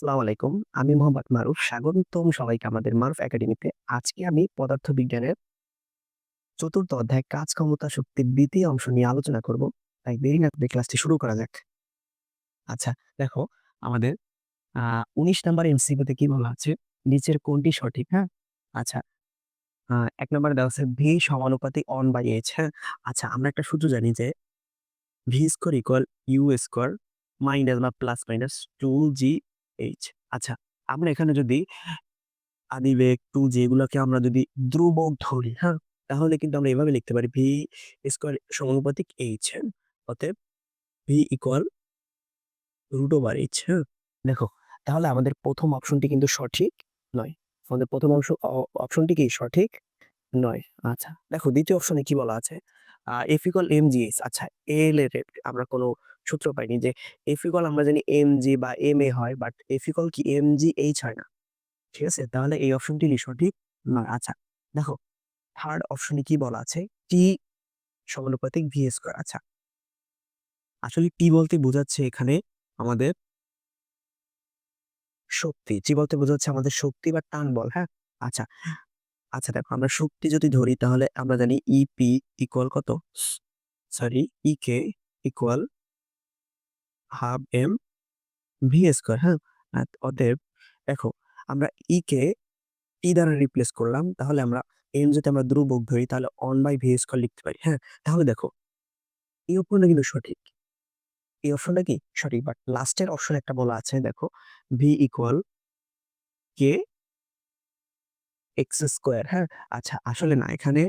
আসসালামু আলাইকুম। আমি মোহাম্মদ মারুফ। স্বাগতম সবাইকে আমাদের মারুফ একাডেমিতে। আজকে আমি পদার্থবিজ্ঞানের ৪র্থ অধ্যায় কাজ, ক্ষমতা, শক্তির ২য় অংশ নিয়ে আলোচনা করব। তাই দেরি না করে ক্লাসটি শুরু করা যাক। আচ্ছা, দেখো আমাদের আ ১৯ নাম্বার এমসিকিউতে কি বলা আছে? নিচের কোনটি সঠিক, হ্যাঁ? আচ্ছা, ১ নাম্বারে দেওয়া আছে ভি সমানুপাতিক 1/h, হ্যাঁ? আচ্ছা, আমরা একটা সূত্র জানি যে v square equal u square minus বা প্লাস মাইনাস 2gh। আচ্ছা, আমরা এখানে যদি আদিবেগ, 2G এগুলাকে আমরা যদি ধ্রুবক ধরি, হ্যাঁ? তাহলে কিন্তু আমরা এভাবে লিখতে পারি ভি স্কয়ার সমানুপাতিক h, হ্যাঁ? অতএব v equal root over h, হ্যাঁ? দেখো, তাহলে আমাদের ১ম অপশনটি কিন্তু সঠিক নয়। আমাদের ১ম অপশনটি কি সঠিক নয়। আচ্ছা, দেখো ২য় অপশনে কি বলা আছে? F equal mgh। আচ্ছা, এল এর আমরা কোনো সূত্র পাইনি যে F ইকুয়াল আমরা জানি mg বা ma হয়, বাট F ইকুয়াল কি mgh হয় না। ঠিক আছে? তাহলে এই অপশনটি সঠিক নয়। আচ্ছা, দেখো 3rd অপশনে কি বলা আছে? T সমানুপাতিক V স্কয়ার। আচ্ছা, আসলে T বলতে বোঝাচ্ছে এখানে আমাদের শক্তি। T বলতে বোঝাচ্ছে আমাদের শক্তি বা টান বল, হ্যাঁ? আচ্ছা, আচ্ছা দেখো আমরা শক্তি যদি ধরি তাহলে আমরা জানি EP ইকুয়াল কত? Sorry, EK equal half mv square, হ্যাঁ? অতএব দেখো আমরা E কে T দ্বারা রিপ্লেস করলাম। তাহলে আমরা m যদি আমরা ধ্রুবক ধরি তাহলে 1/v স্কয়ার লিখতে পারি, হ্যাঁ? তাহলে দেখো এই অপশনটা কিন্তু সঠিক। এই অপশনটা কি সঠিক, বাট লাস্টের অপশন একটা বলা আছে দেখো v equal k x square, হ্যাঁ? আচ্ছা, আসলে না, এখানে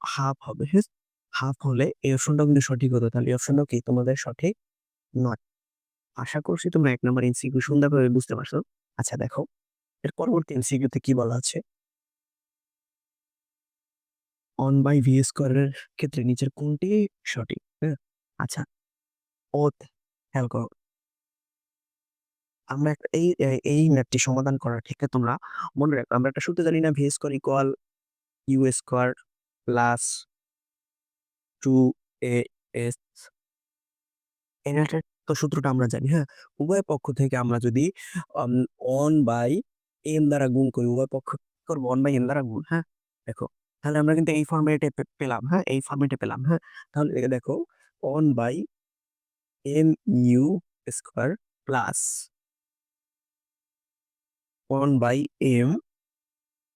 হাফ হবে, হ্যাঁ? হাফ হলে এই অপশনটাও কিন্তু সঠিক হতো। তাহলে এই অপশনটাও কি তোমাদের সঠিক নয়। আশা করছি তোমরা ১ নম্বর এমসিকিউ সুন্দরভাবে বুঝতে পারছো। আচ্ছা দেখো, এর পরবর্তী এমসিকিউ তে কি বলা আছে? 1/v স্কয়ারের ক্ষেত্রে নিচের কোনটি সঠিক? হ্যাঁ? আচ্ছা, খেয়াল করো। আমরা একটা এই ম্যাথটি সমাধান করার ক্ষেত্রে তোমরা মনে রাখো আমরা একটা সূত্র জানি না, v square equal u square plus 2as। এটার তো সূত্রটা আমরা জানি, হ্যাঁ? উভয় পক্ষ থেকে আমরা যদি আম 1/m দ্বারা গুণ করি, উভয় পক্ষ কি করব 1/m দ্বারা গুণ, হ্যাঁ? দেখো, তাহলে আমরা কিন্তু এই ফরম্যাটে পেলাম, হ্যাঁ? এই ফরম্যাটে পেলাম, হ্যাঁ? তাহলে দেখো 1/mu স্কয়ার প্লাস 1/m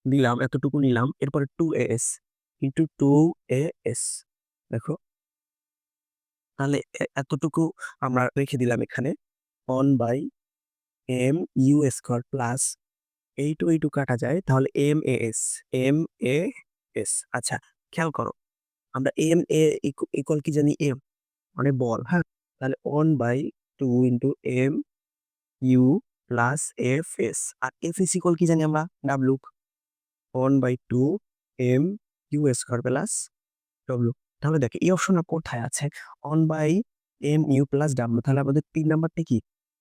দিলাম, এতটুকু নিলাম। এরপরে 2as ইন্টু 2as। দেখো, তাহলে এতটুকু আমরা রেখে দিলাম এখানে। 1/mu স্কয়ার প্লাস এই টু কাটা যায়। তাহলে MAS। আচ্ছা, খেয়াল করো। আমরা MA ইকুয়াল কি জানি? M মানে বল, হ্যাঁ? তাহলে 1/2 ইন্টু MU প্লাস FS। আর FS ইকুয়াল কি জানি আমরা? W। 1/2 MU square plus W। তাহলে দেখো এই অপশনটা কোথায় আছে? 1/mu plus W। তাহলে আমাদের ৩ নাম্বারটা কি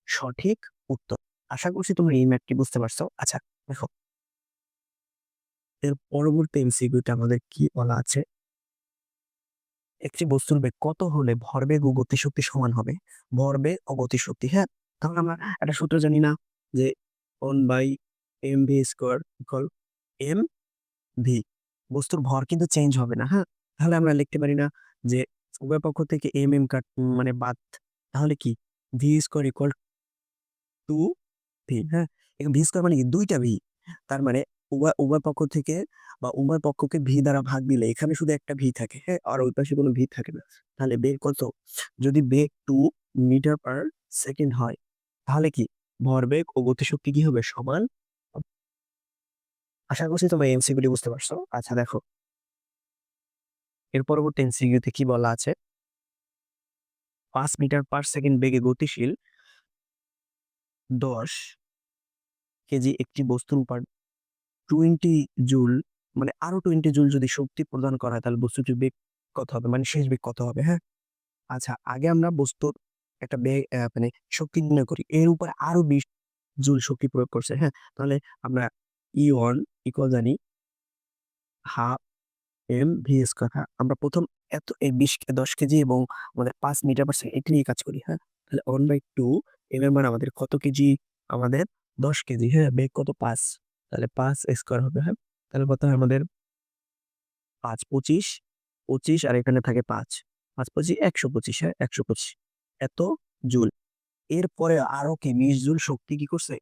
সঠিক উত্তর। আশা করছি তোমরা এই ম্যাথটি বুঝতে পারছো। আচ্ছা, দেখো এর পরবর্তী এমসিকিউতে আমাদের কি বলা আছে? একটি বস্তুর বেগ কত হলে ভরবেগ ও গতিশক্তি সমান হবে? ভরবেগ ও গতিশক্তি, হ্যাঁ? তাহলে আমরা একটা সূত্র জানি না যে 1/mv² ইকুয়াল mv। বস্তুর ভর কিন্তু চেঞ্জ হবে না, হ্যাঁ? তাহলে আমরা লিখতে পারি না যে উভয় পক্ষ থেকে মানে বাদ, তাহলে কি v² ইকুয়াল 2v, হ্যাঁ? এখানে v² মানে কি ২ টা v। তার মানে উভয় পক্ষ থেকে বা উভয় পক্ষকে v দ্বারা ভাগ দিলে এখানে শুধু একটা v থাকে, হ্যাঁ? আর ওই পাশে কোনো v থাকে না। তাহলে বেগ কত? যদি বেগ 2 মিটার পার সেকেন্ড হয়, তাহলে কি ভরবেগ ও গতিশক্তি কি হবে? সমান হবে। আশা করছি তোমরা এই এমসিকিউটি বুঝতে পারছো। আচ্ছা দেখো, এর পরবর্তী এমসিকিউতে কি বলা আছে? ৫ মিটার পার সেকেন্ড বেগে গতিশীল ১০ কেজি একটি বস্তুর উপর 20 জুল, মানে আরো 20 জুল যদি শক্তি প্রদান করা হয় তাহলে বস্তুটির বেগ কত হবে? মানে শেষ বেগ কত হবে, হ্যাঁ? আচ্ছা, আগে আমরা বস্তুর একটা বেগ মানে শক্তি নির্ণয় করি। এর উপরে আরো 20 জুল শক্তি প্রয়োগ করছে, হ্যাঁ? তাহলে আমরা E1 ইকুয়াল জানি হাফ mv², হ্যাঁ? আমরা ১ম এই ১০ কেজি এবং আমাদের ৫ মিটার পার সেকেন্ড এটা নিয়ে কাজ করি, হ্যাঁ? তাহলে 1/2 m এর মানে আমাদের কত কেজি? আমাদের 10 কেজি, হ্যাঁ? বেগ কত? 5। তাহলে 5 স্কয়ার হবে, হ্যাঁ? তাহলে কত হয় আমাদের? ৫, 25, 25 আর এখানে থাকে 5। ৫, 25 125, হ্যাঁ? 125 এত জুল। এরপরে আরো কি 20 জুল শক্তি কি করছে?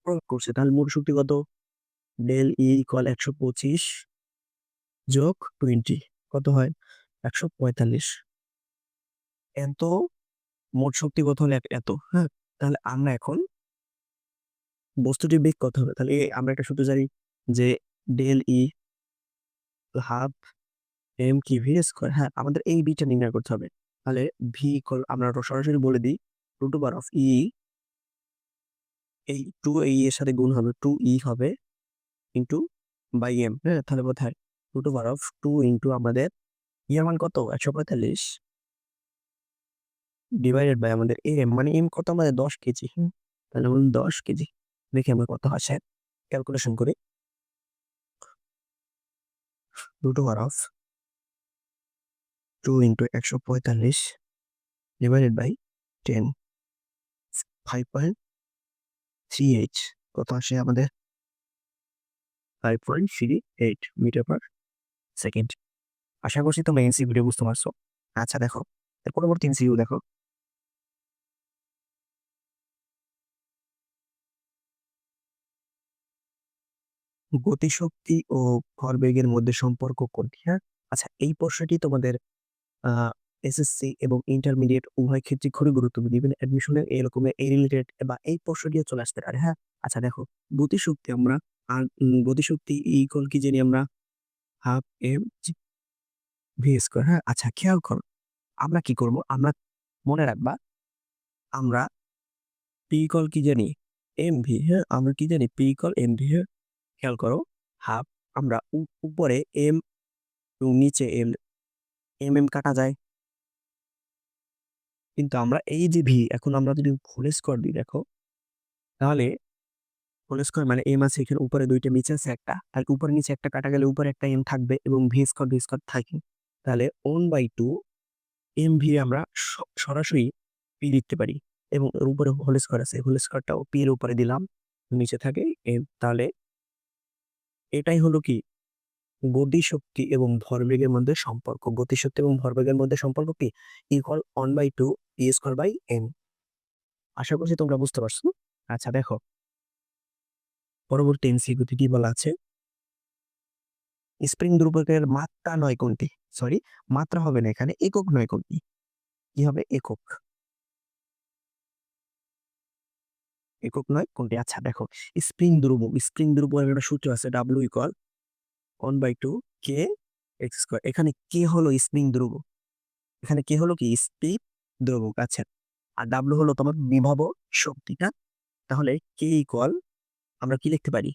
প্রয়োগ করছে। তাহলে মোট শক্তি কত? ডেল ই ইকুয়াল 125 যোগ 20 কত হয়? 145। এত মোট শক্তি কত হলে এত, হ্যাঁ? তাহলে আমরা এখন বস্তুটির বেগ কত হবে? তাহলে আমরা একটা সূত্র জানি যে ডেল ই হাফ এম কি ভি স্কয়ার, হ্যাঁ? আমাদের এই বিটা নির্ণয় করতে হবে। তাহলে ভি ইকুয়াল আমরা সরাসরি বলে দিই রুট ওভার অফ ই, এই 2 এই এর সাথে গুণ হবে 2 ই হবে ইনটু বাই এম, হ্যাঁ? তাহলে কোথায়? রুট ওভার অফ 2 ইনটু আমাদের ই এর মান কত? 145 ডিভাইডেড বাই আমাদের এম, মানে এম কত আমাদের? 10 কেজি, হুম? তাহলে বলুন 10 কেজি। দেখি আমরা কত আসে, ক্যালকুলেশন করি। Root over of 2 into 145 divided by 10, 5.38 কত আসে আমাদের? 5.38 মিটার পার সেকেন্ড। আশা করছি তোমরা এমসিকিউটা বুঝতে পারছো। আচ্ছা দেখো, এর পরবর্তী এমসিকিউ দেখো। গতিশক্তি ও ভরবেগের মধ্যে সম্পর্ক কোনটি, হ্যাঁ? আচ্ছা এই প্রশ্নটি তোমাদের আ এসএসসি এবং ইন্টারমিডিয়েট উভয় ক্ষেত্রেই খুবই গুরুত্বপূর্ণ। ইভেন অ্যাডমিশনে এরকমের এই রিলেটেড বা এই প্রশ্নটিও চলে আসতে পারে, হ্যাঁ? আচ্ছা দেখো, গতিশক্তি আমরা গতিশক্তি ইকুয়াল কি জানি আমরা? Half m g v square, হ্যাঁ? আচ্ছা খেয়াল করো, আমরা কি করব? আমরা মনে রাখবা আমরা পি ইকুয়াল কি জানি? এমভি, হ্যাঁ? আমরা কি জানি? পি ইকুয়াল এমভি, হ্যাঁ? খেয়াল করো, হাফ আমরা উপরে এম এবং নিচে এম, এম কাটা যায়। কিন্তু আমরা এই যে ভি, এখন আমরা যদি হোল স্কয়ার দিই দেখো, তাহলে হোল স্কয়ার মানে এম আছে এখানে উপরে ২ টা, নিচে আছে ১ টা। আর উপরে নিচে একটা কাটা গেলে উপরে একটা এম থাকবে এবং ভি স্কয়ার থাকে। তাহলে 1/2 এমভি আমরা সরাসরি পি লিখতে পারি এবং এর উপরে হোল স্কয়ার আছে। হোল স্কয়ারটাও পি এর উপরে দিলাম। নিচে থাকে এম। তাহলে এটাই হলো কি? গতিশক্তি এবং ভরবেগের মধ্যে সম্পর্ক। গতিশক্তি এবং ভরবেগের মধ্যে সম্পর্ক কি? Equal 1/2 P square by M. আশা করছি তোমরা বুঝতে পারছো। আচ্ছা দেখো, পরবর্তী এমসিকিউতে কি বলা আছে? স্প্রিং ধ্রুবকের মাত্রা নয় কোনটি? সরি, মাত্রা হবে না এখানে, একক নয় কোনটি? কি হবে? একক। একক নয় কোনটি? আচ্ছা দেখো, স্প্রিং ধ্রুবকের একটা সূত্র আছে W ইকুয়াল 1/2 কে এক্স স্কয়ার। এখানে কে হলো স্প্রিং ধ্রুবক। এখানে কে হলো কি? স্প্রিং ধ্রুবক। আচ্ছা। আর W হলো তোমার বিভব শক্তিটা। তাহলে কে ইকুয়াল আমরা কি লিখতে পারি?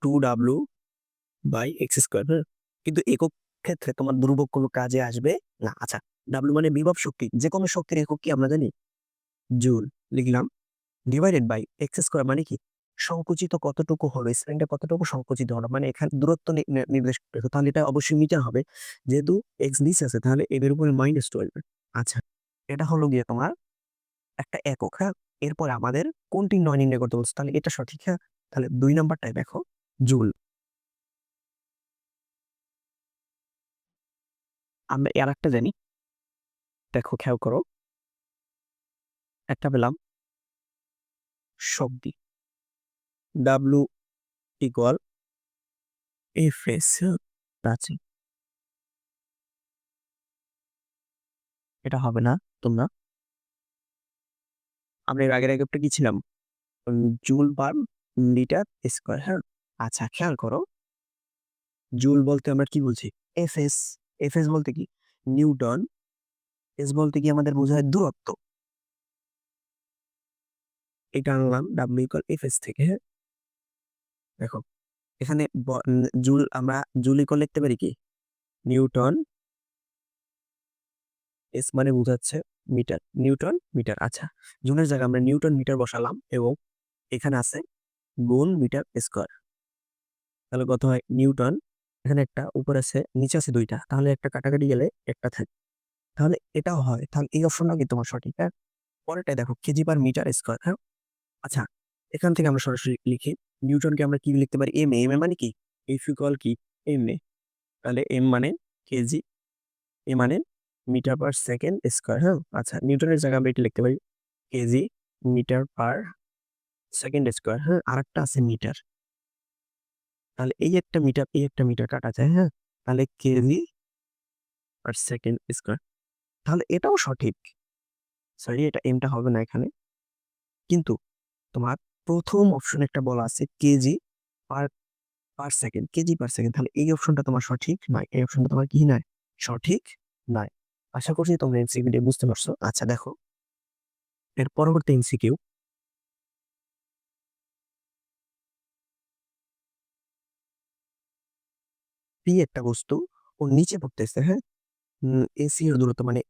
2W বাই এক্স স্কয়ার, হ্যাঁ? কিন্তু একক ক্ষেত্রে তোমার ধ্রুবক কোনো কাজে আসবে না। আচ্ছা, W মানে বিভব শক্তি। যে কোনো শক্তির একক কি আমরা জানি? জুল। লিখলাম ডিভাইডেড বাই এক্স স্কয়ার মানে কি? সংকুচিত কতটুকু হলো, স্প্রিংটা কতটুকু সংকুচিত হলো, মানে এখানে দূরত্ব নির্দেশ করতে, তাহলে এটা অবশ্যই মিটার হবে। যেহেতু এক্স নিচে আছে তাহলে এদের উপরে -12। আচ্ছা, এটা হলো গিয়ে তোমার একটা একক, হ্যাঁ? এরপরে আমাদের কোনটি নয় নির্ণয় করতে বলছে, তাহলে এটা সঠিক, হ্যাঁ? তাহলে ২ নাম্বারটায় দেখো জুল। আমরা আরেকটা জানি, দেখো খেয়াল করো, একটা পেলাম শক্তি W ইকুয়াল এফএস, আছে। এটা হবে না তোমরা। আমরা এর আগের একটা কি ছিলাম? জুল পার লিটার স্কয়ার, হ্যাঁ? আচ্ছা খেয়াল করো, জুল বলতে আমরা কি বলছি? এফএস। এফএস বলতে কি? নিউটন। এস বলতে কি আমাদের বোঝায় দূরত্ব। এটা আনলাম W ইকুয়াল এফএস থেকে, হ্যাঁ? দেখো এখানে জুল, আমরা জুল ইকুয়াল লিখতে পারি কি? নিউটন। এস মানে বোঝাচ্ছে মিটার। Newton metre. আচ্ছা, জুলের জায়গায় আমরা নিউটন মিটার বসালাম এবং এখানে আছে গুণ মিটার স্কয়ার। তাহলে কত হয়? নিউটন, এখানে একটা উপরে আছে নিচে আছে ২ টা, তাহলে একটা কাটাকাটি গেলে একটা থাকে। তাহলে এটাও হয়। তাহলে এই অপশনটা কি তোমার সঠিক, হ্যাঁ? পরেরটাই দেখো কেজি পার মিটার স্কোয়ার। হ্যাঁ, আচ্ছা এখান থেকে আমরা সরাসরি লিখি নিউটনকে আমরা কি লিখতে পারি? M A. এম এ মানে কি? এফ ইকুয়াল কি? M A. তাহলে এম মানে কেজি, এ মানে মিটার পার সেকেন্ড স্কোয়ার। হ্যাঁ, আচ্ছা নিউটনের জায়গায় আমরা এটা লিখতে পারি kg metre per second square. হ্যাঁ, আরেকটা আছে মিটার। তাহলে এই একটা মিটার, এই একটা মিটার কাটা যায়। হ্যাঁ, তাহলে কেজি পার সেকেন্ড স্কোয়ার। তাহলে এটাও সঠিক। সরি, এটা এমটা হবে না এখানে। কিন্তু তোমার প্রথম অপশন একটা বলা আছে KG per per second, KG per second. তাহলে এই অপশনটা তোমার সঠিক নয়, এই অপশনটা তোমার কি নয়? সঠিক নয়। আশা করছি তোমরা এমসিকিউ বুঝতে পারছো। আচ্ছা দেখো এর পরবর্তী এমসিকিউ, পি একটা বস্তু ও নিচে পড়তেছে। হ্যাঁ, এসি এর দূরত্ব মানে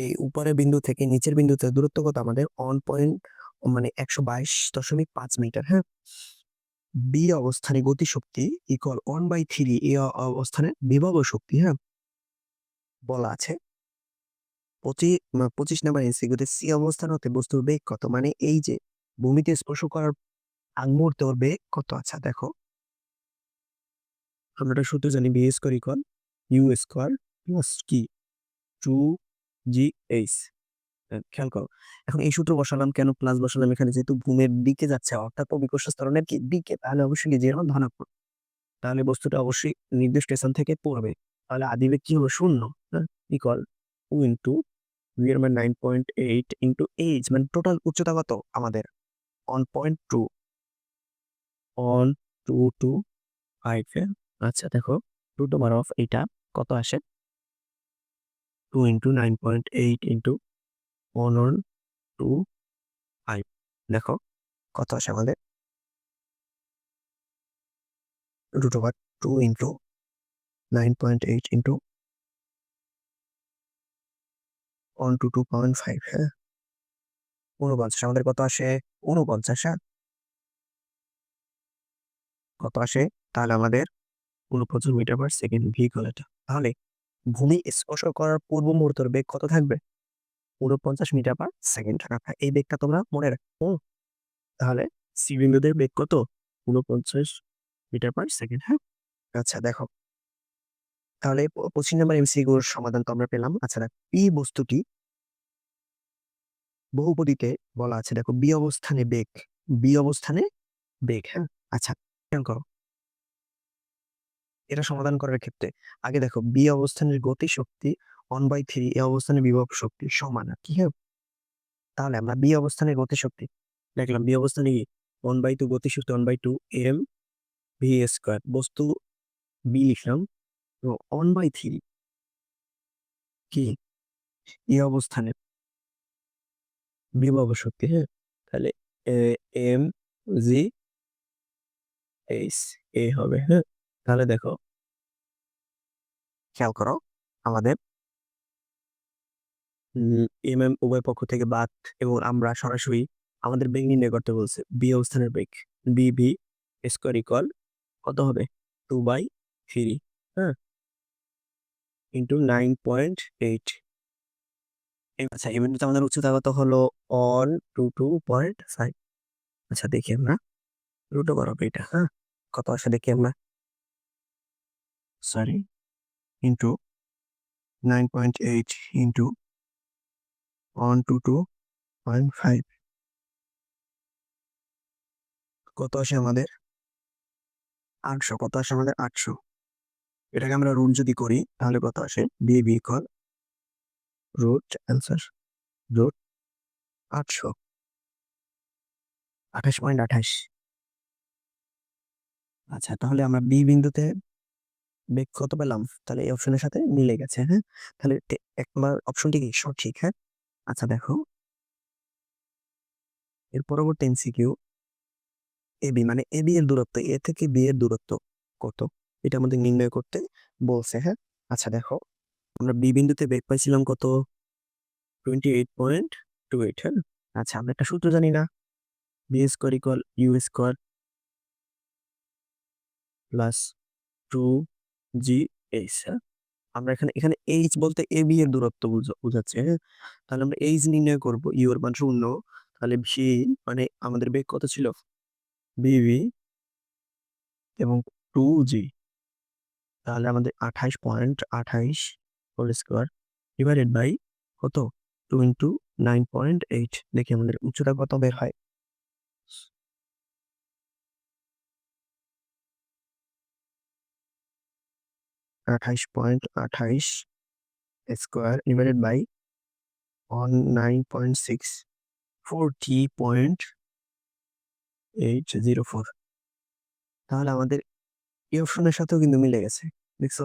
এই উপরের বিন্দু থেকে নিচের বিন্দুতে দূরত্ব কত আমাদের? 1.122.5 মিটার। হ্যাঁ, বি অবস্থানে গতিশক্তি ইকুয়াল 1/3 এ অবস্থানে বিভব শক্তি। হ্যাঁ, বলা আছে 25 নম্বর এমসিকিউতে সি অবস্থান হতে বস্তুর বেগ কত? মানে এই যে ভূমিতে স্পর্শ করার আগ মুহূর্তে ওর বেগ কত? আচ্ছা দেখো আমরা একটা সূত্র জানি, b square equal u square plus কি 2 GH। খেয়াল করো, এখন এই সূত্র বসালাম কেন, প্লাস বসালাম এখানে? যেহেতু ভূমির দিকে যাচ্ছে অর্থাৎ অভিকর্ষ ত্বরণের কি দিকে, তাহলে অবশ্যই কি যে ধনাত্মক, তাহলে বস্তুটা অবশ্যই নির্দিষ্ট স্থান থেকে পড়বে। তাহলে আদিবেগ কি হবে? শূন্য। হ্যাঁ, ইকুয়াল 2 ভি এর মান 9.8 ইন্টু এইচ মানে টোটাল উচ্চতা কত আমাদের? 1.2 1225। হ্যাঁ, আচ্ছা দেখো রুট ওভার অফ এটা কত আসে? 2 ইন্টু 9.8 ইন্টু 1.25। দেখো কত আসে আমাদের? Root over 2 into 9.8 into 122.5। হ্যাঁ, 49 আমাদের কত আসে? 49। হ্যাঁ, কত আসে? তাহলে আমাদের 49 metre per second v equal এটা। তাহলে ভূমি স্পর্শ করার পূর্ব মুহূর্তের বেগ কত থাকবে? 49 মিটার পার সেকেন্ড থাকা। এই বেগটা তোমরা মনে রাখো। তাহলে সি বিন্দুদের বেগ কত? 49 মিটার পার সেকেন্ড। হ্যাঁ, আচ্ছা দেখো তাহলে 25 নম্বর এমসিকিউর সমাধান তো আমরা পেলাম। আচ্ছা দেখ পি বস্তুটি বহুপদীতে বলা আছে, দেখো বি অবস্থানে বেগ, বি অবস্থানে বেগ। হ্যাঁ, আচ্ছা খেয়াল করো এটা সমাধান করার ক্ষেত্রে আগে দেখো বি অবস্থানের গতি শক্তি 1/3 এ অবস্থানে বিভব শক্তি সমান আর কি। হ্যাঁ, তাহলে আমরা বি অবস্থানের গতি শক্তি দেখলাম, বি অবস্থানে কি 1/2 গতি শক্তি 1/2 এম ভি স্কোয়ার, বস্তু বি লিখলাম। তো 1/3 কি এই অবস্থানে বিভব শক্তি। হ্যাঁ, তাহলে এম জি এইচ এ হবে। হ্যাঁ, তাহলে দেখো খেয়াল করো আমাদের এম এম উভয় পক্ষ থেকে বাদ, এবং আমরা সরাসরি আমাদের বেগ নির্ণয় করতে বলছে, বি অবস্থানের বেগ বি ভি স্কোয়ার ইকুয়াল কত হবে? 2/3। হ্যাঁ, ইন্টু 9.8। আচ্ছা এই বিন্দুতে আমাদের উচ্চতা কত হলো? 122.5। আচ্ছা দেখি আমরা রুট ওভার অফ এটা। হ্যাঁ, কত আসে দেখি আমরা, সরি, ইন্টু 9.8 ইন্টু 122.5 কত আসে আমাদের? 800। কত আসে আমাদের? 800। এটাকে আমরা রুট যদি করি তাহলে কত আসে? B b equal root answer root 800, 28.28। আচ্ছা তাহলে আমরা বি বিন্দুতে বেগ কত পেলাম? তাহলে এই অপশনের সাথে মিলে গেছে। হ্যাঁ, তাহলে এক নম্বর অপশনটি কি সঠিক? হ্যাঁ, আচ্ছা দেখো এর পরবর্তী এমসিকিউ, এ বি মানে এ বি এর দূরত্ব, এ থেকে বি এর দূরত্ব কত এটা আমাদের নির্ণয় করতে বলছে। হ্যাঁ, আচ্ছা দেখো আমরা বি বিন্দুতে বেগ পাইছিলাম কত? 28.28। হ্যাঁ, আচ্ছা আমরা একটা সূত্র জানি না, b square equal u square plus 2 g h. আমরা এখানে এখানে এইচ বলতে এ বি এর দূরত্ব বোঝাচ্ছে, হ্যাঁ? তাহলে আমরা এইচ নির্ণয় করব, ইউ এর মান 0, তাহলে ভি মানে আমাদের বেগ কত ছিল? বিভি এবং 2g, তাহলে আমাদের 28.28 হোল স্কয়ার ডিভাইডেড বাই কত? 2 ইনটু 9.8। দেখি আমাদের উচ্চতা কত বের হয়। 28.28 স্কয়ার ডিভাইডেড বাই 9.6, 40.804। তাহলে আমাদের এই অপশনের সাথেও কিন্তু মিলে গেছে, দেখছো?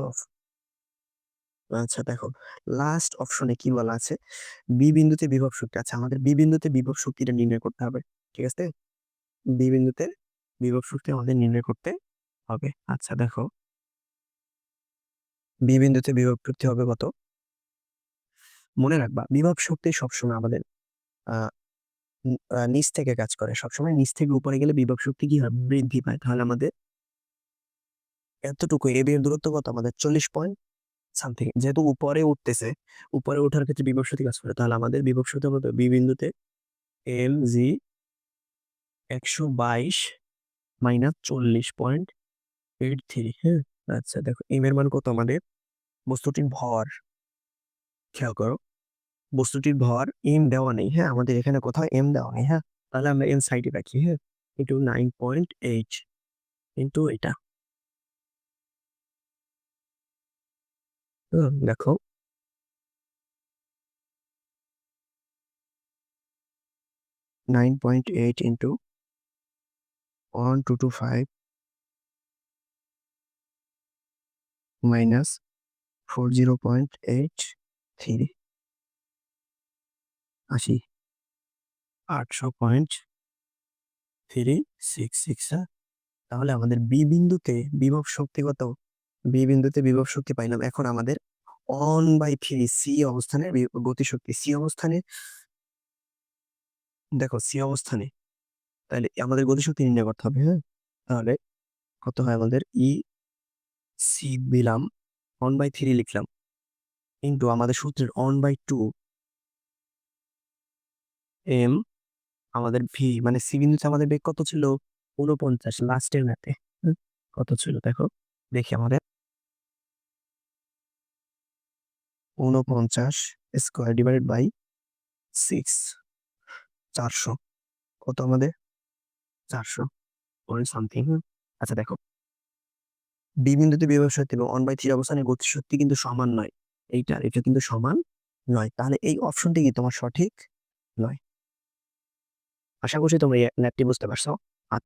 আচ্ছা দেখো, লাস্ট অপশনে কি বলা আছে? বি বিন্দুতে বিভব শক্তি। আচ্ছা, আমাদের বি বিন্দুতে বিভব শক্তিটা নির্ণয় করতে হবে, ঠিক আছে? বি বিন্দুতে বিভব শক্তি আমাদের নির্ণয় করতে হবে। আচ্ছা দেখো, বি বিন্দুতে বিভব শক্তি হবে কত? মনে রাখবা, বিভব শক্তি সবসময় আমাদের আহ নিচ থেকে কাজ করে। সবসময় নিচ থেকে উপরে গেলে বিভব শক্তি কি হয়? বৃদ্ধি পায়। তাহলে আমাদের এতটুকু এ বি এর দূরত্ব কত? আমাদের 40 পয়েন্ট সামথিং। যেহেতু উপরে উঠতেছে, উপরে ওঠার ক্ষেত্রে বিভব শক্তি কাজ করে, তাহলে আমাদের বিভব শক্তি হবে বি বিন্দুতে এম জি 122 মাইনাস 40.83। হ্যাঁ, আচ্ছা দেখো, এম এর মান কত আমাদের? বস্তুটির ভর, খেয়াল করো, বস্তুটির ভর এম দেওয়া নেই, হ্যাঁ, আমাদের এখানে কোথাও এম দেওয়া নেই, হ্যাঁ, তাহলে আমরা এম সাইডে রাখি, হ্যাঁ, ইন্টু 9.8 ইন্টু এটা। দেখো 9.8 ইন্টু 1225 মাইনাস 40.83, 80, 800.366। তাহলে আমাদের বি বিন্দুতে বিভব শক্তি কত? বি বিন্দুতে বিভব শক্তি পাইলাম। এখন আমাদের 1/3 সি অবস্থানের গতিশক্তি, সি অবস্থানে, দেখো সি অবস্থানে, তাহলে আমাদের গতিশক্তি নির্ণয় করতে হবে, হ্যাঁ? তাহলে কত হয় আমাদের? ই সি দিলাম, 1/3 লিখলাম, কিন্তু আমাদের সূত্রের 1/2 এম, আমাদের ভি মানে সি বিন্দুতে আমাদের বেগ কত ছিল? 49 লাস্টের ম্যাথে। কত ছিল দেখো, দেখি আমাদের 49 স্কোয়ার ডিভাইডেড বাই 6, 400। কত আমাদের? 400 পয়েন্ট সামথিং। আচ্ছা দেখো, বি বিন্দুতে বিভব শক্তি এবং 1/3 অবস্থানে গতিশক্তি কিন্তু সমান নয়। এটা কিন্তু সমান নয়। তাহলে এই অপশনটি কি তোমার সঠিক নয়? আশা করছি তোমরা এই ম্যাথটি বুঝতে পারছো।